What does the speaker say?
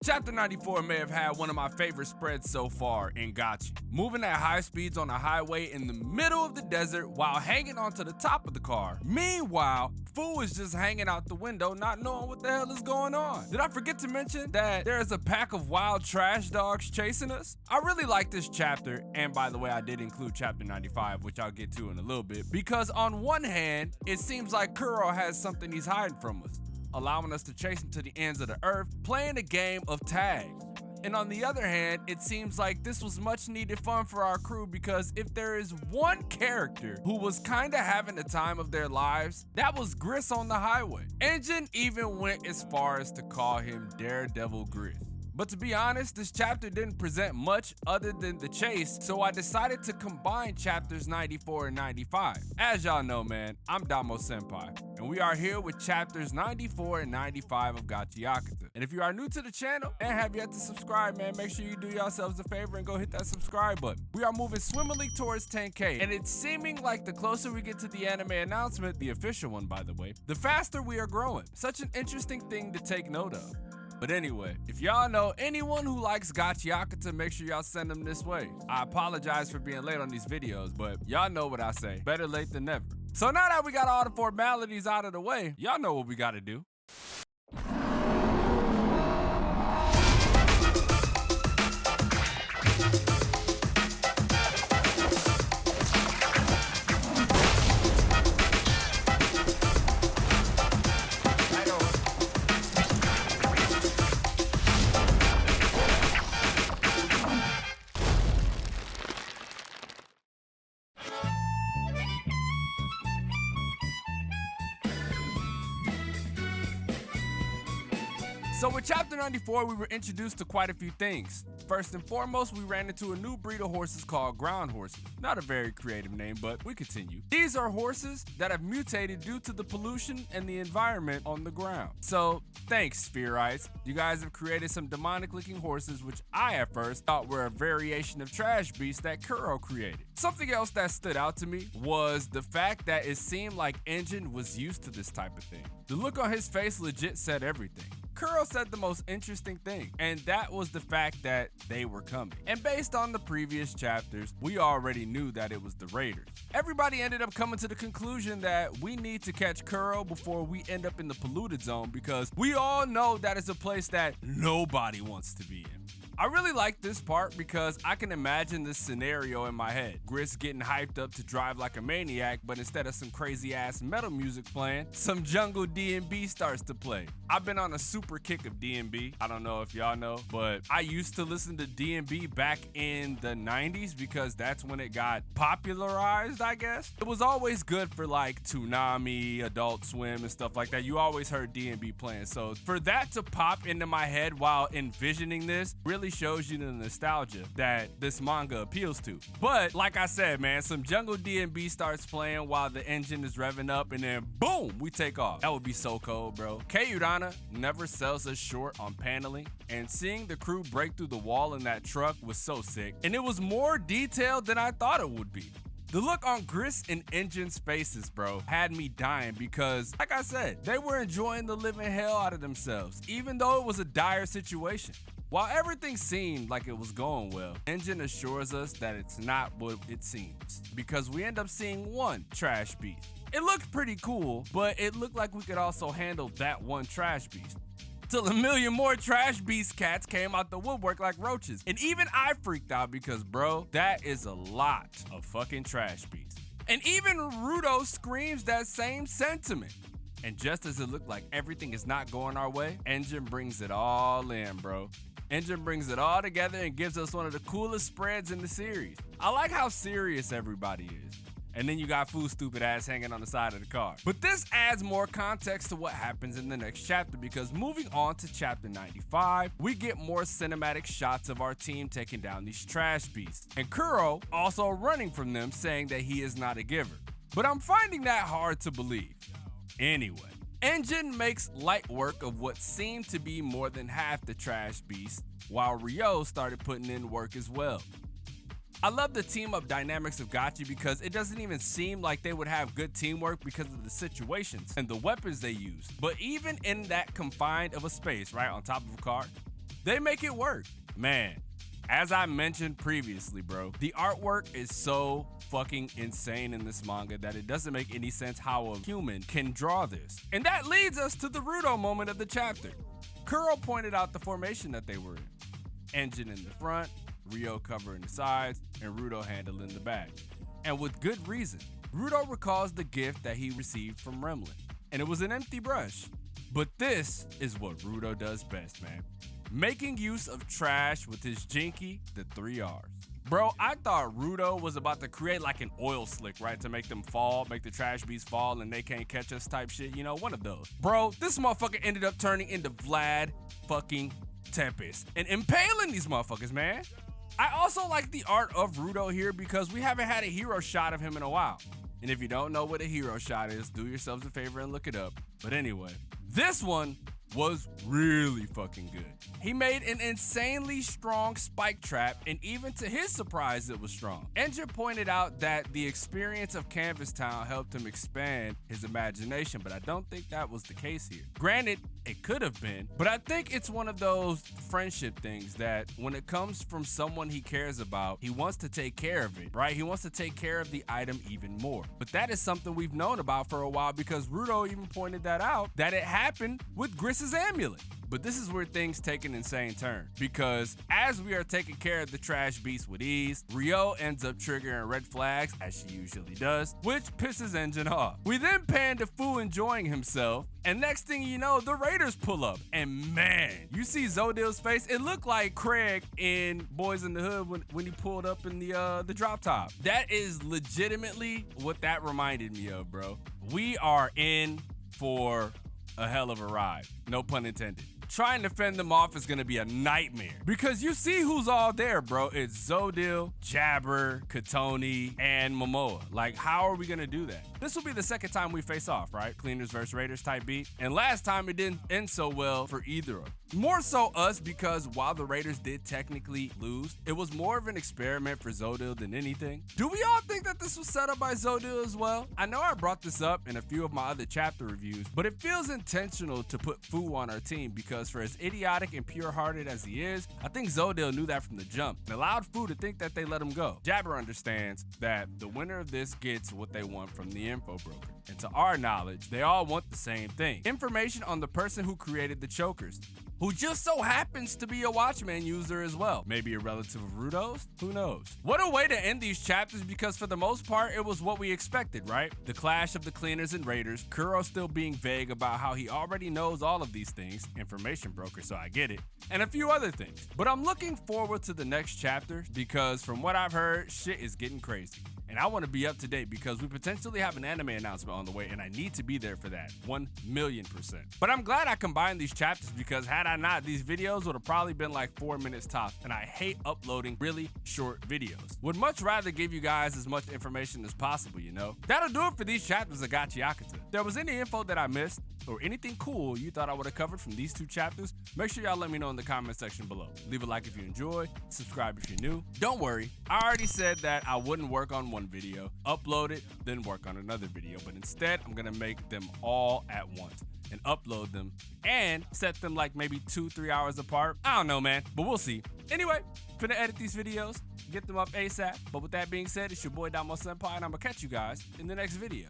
Chapter 94 may have had one of my favorite spreads so far in Gachi. Moving at high speeds on a highway in the middle of the desert while hanging onto the top of the car. Meanwhile, Fu is just hanging out the window not knowing what the hell is going on. Did I forget to mention that there is a pack of wild trash dogs chasing us? I really like this chapter, and by the way, I did include chapter 95, which I'll get to in a little bit, because on one hand, it seems like Kuro has something he's hiding from us, allowing us to chase him to the ends of the earth, playing a game of tag. And on the other hand, it seems like this was much needed fun for our crew, because if there is one character who was kinda having the time of their lives, that was Gris on the highway. Engine even went as far as to call him Daredevil Gris. But to be honest, this chapter didn't present much other than the chase, so I decided to combine chapters 94 and 95. As y'all know, man, I'm DomoSenpai, and we are here with chapters 94 and 95 of Gachiakuta. And if you are new to the channel and have yet to subscribe, man, make sure you do yourselves a favor and go hit that subscribe button. We are moving swimmingly towards 10K, and it's seeming like the closer we get to the anime announcement, the official one by the way, the faster we are growing. Such an interesting thing to take note of. But anyway, if y'all know anyone who likes Gachiakuta, make sure y'all send them this way. I apologize for being late on these videos, but y'all know what I say. Better late than never. So now that we got all the formalities out of the way, y'all know what we gotta do. So with chapter 94, we were introduced to quite a few things. First and foremost, we ran into a new breed of horses called ground horses. Not a very creative name, but we continue. These are horses that have mutated due to the pollution and the environment on the ground. So thanks, Spherites. You guys have created some demonic looking horses, which I at first thought were a variation of trash beasts that Kuro created. Something else that stood out to me was the fact that it seemed like Engine was used to this type of thing. The look on his face legit said everything. Kuro said the most interesting thing, and that was the fact that they were coming. And based on the previous chapters, we already knew that it was the Raiders. Everybody ended up coming to the conclusion that we need to catch Kuro before we end up in the polluted zone, because we all know that is a place that nobody wants to be in. I really like this part because I can imagine this scenario in my head. Gris getting hyped up to drive like a maniac, but instead of some crazy ass metal music playing, some jungle D&B starts to play. I've been on a super kick of D&B. I don't know if y'all know, but I used to listen to D&B back in the 90s because that's when it got popularized, I guess. It was always good for like Toonami, Adult Swim, and stuff like that. You always heard D&B playing. So for that to pop into my head while envisioning this really shows you the nostalgia that this manga appeals to. But like I said, man, some jungle D&B starts playing while the engine is revving up, and then boom, we take off. That would be so cold, bro. Kei Urana never sells us short on paneling, and seeing the crew break through the wall in that truck was so sick, and it was more detailed than I thought it would be. The look on Gris and Engine's faces, bro, had me dying because, like I said, they were enjoying the living hell out of themselves, even though it was a dire situation. While everything seemed like it was going well, Engine assures us that it's not what it seems, because we end up seeing one trash beast. It looked pretty cool, but it looked like we could also handle that one trash beast. Till a million more trash beast cats came out the woodwork like roaches. And even I freaked out because, bro, that is a lot of fucking trash beasts. And even Rudo screams that same sentiment. And just as it looked like everything is not going our way, Engine brings it all in, bro. Engine brings it all together and gives us one of the coolest spreads in the series. I like how serious everybody is. And then you got Fu's stupid ass hanging on the side of the car. But this adds more context to what happens in the next chapter, because moving on to chapter 95, we get more cinematic shots of our team taking down these trash beasts. And Kuro also running from them, saying that he is not a giver. But I'm finding that hard to believe. Anyway, Engine makes light work of what seemed to be more than half the trash beasts, while Ryo started putting in work as well. I love the team up dynamics of Gachi because it doesn't even seem like they would have good teamwork because of the situations and the weapons they use. But even in that confined of a space, right, on top of a car, they make it work. Man, as I mentioned previously, bro, the artwork is so fucking insane in this manga that it doesn't make any sense how a human can draw this. And that leads us to the Rudo moment of the chapter. Kuro pointed out the formation that they were in. Engine in the front, Ryo covering the sides, and Rudo handling the back. And with good reason. Rudo recalls the gift that he received from Remlin, and it was an empty brush. But this is what Rudo does best, man. Making use of trash with his Jinky, the 3 R's. Bro, I thought Rudo was about to create like an oil slick, right? To make them fall, make the trash beasts fall and they can't catch us type shit, you know, one of those. Bro, this motherfucker ended up turning into Vlad fucking Tepes and impaling these motherfuckers, man. I also like the art of Rudo here because we haven't had a hero shot of him in a while. And if you don't know what a hero shot is, do yourselves a favor and look it up. But anyway, this one was really fucking good. He made an insanely strong spike trap, and even to his surprise, it was strong. Enja pointed out that the experience of Canvas Town helped him expand his imagination, but I don't think that was the case here. Granted, it could have been, but I think it's one of those friendship things that when it comes from someone he cares about, he wants to take care of it, right? He wants to take care of the item even more. But that is something we've known about for a while because Rudo even pointed that out, that it happened with Griss's amulet. But this is where things take an insane turn, because as we are taking care of the trash beast with ease, Ryo ends up triggering red flags, as she usually does, which pisses Engine off. We then pan to Fu enjoying himself, and next thing you know, the Raiders pull up, and man, you see Zodil's face, it looked like Craig in Boys in the Hood when he pulled up in the drop top. That is legitimately what that reminded me of, bro. We are in for a hell of a ride, no pun intended. Trying to fend them off is gonna be a nightmare because you see who's all there, bro. It's Zodil, Jabber, Katoni, and Momoa. Like, how are we gonna do that? This will be the second time we face off, right? Cleaners versus Raiders type beat. And last time it didn't end so well for either of them. More so us, because while the Raiders did technically lose, it was more of an experiment for Zodil than anything. Do we all think that this was set up by Zodil as well? I know I brought this up in a few of my other chapter reviews, but it feels intentional to put Fu on our team because for as idiotic and pure-hearted as he is, I think Zodil knew that from the jump and allowed Fu to think that they let him go. Jabber understands that the winner of this gets what they want from the info broker. And to our knowledge, they all want the same thing. Information on the person who created the chokers, who just so happens to be a Watchman user as well. Maybe a relative of Rudo's? Who knows? What a way to end these chapters, because for the most part, it was what we expected, right? The clash of the Cleaners and Raiders, Kuro still being vague about how he already knows all of these things, information broker, so I get it, and a few other things. But I'm looking forward to the next chapter because from what I've heard, shit is getting crazy. And I want to be up to date because we potentially have an anime announcement on the way and I need to be there for that, 1,000,000%. But I'm glad I combined these chapters because had I not, these videos would have probably been like 4 minutes tops, and I hate uploading really short videos. Would much rather give you guys as much information as possible, you know? That'll do it for these chapters of Gachiakuta. If there was any info that I missed or anything cool you thought I would have covered from these 2 chapters, make sure y'all let me know in the comment section below. Leave a like if you enjoyed, subscribe if you're new. Don't worry, I already said that I wouldn't work on one video, upload it, then work on another video, but instead I'm gonna make them all at once and upload them and set them like maybe 2-3 hours apart. I don't know, man, but we'll see. Anyway, finna edit these videos, get them up ASAP. But with that being said, it's your boy DomoSenpai, and I'm gonna catch you guys in the next video.